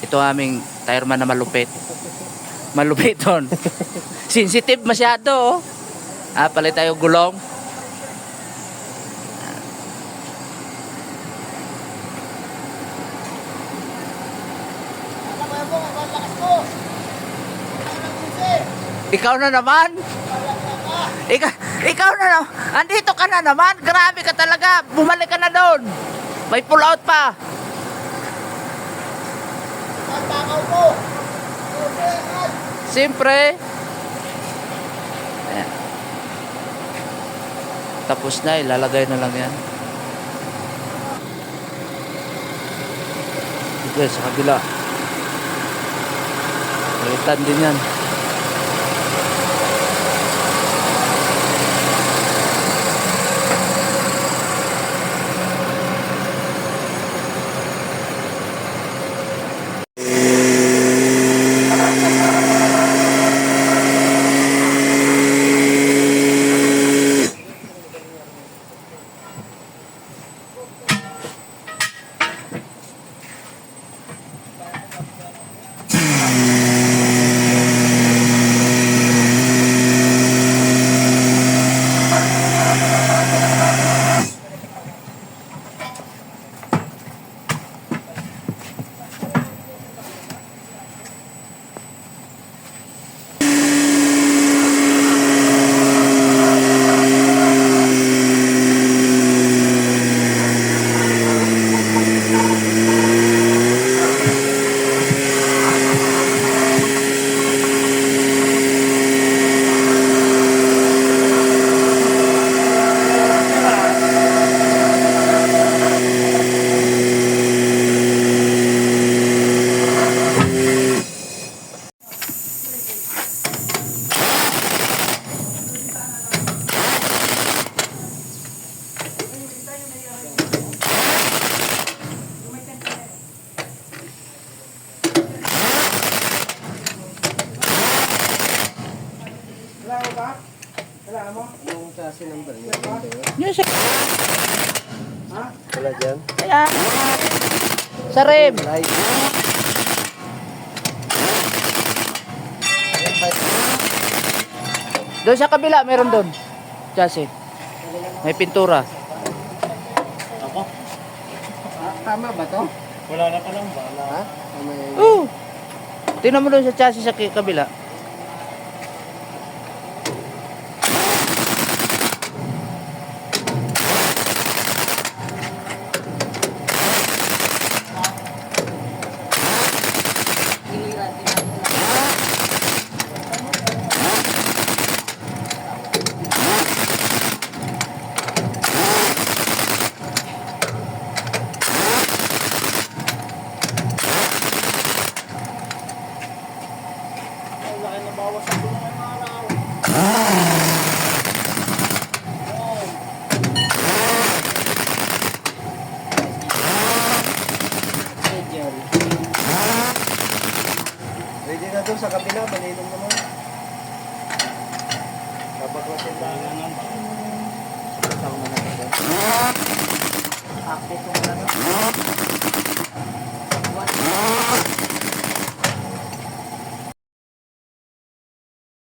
Ito aming tireman na malupit. Malupit ton. Sensitive masyado, oh. Palit tayo gulong. Ikaw na naman. Ikaw na naman. Andito ka na naman. Grabe ka talaga. Bumalik ka na doon. May pull out pa. Siyempre. Ayan. Tapos na. Ilalagay na lang yan. Ito sa kabila. Palitan din yan. Yung chassis number niya. Yes, sir. Ha? Wala dyan? Ayan. Sa rim. Light. Doon sa kabila, meron doon. Chassis. May pintura. Ako? Tama ba to? Wala na palang bala. Ha? Oo. Tingnan mo doon sa chassis sa kabila. Ready na to sa kabila, maninong naman. Kapaklasin lang ng isang manatag. Akit ko na to.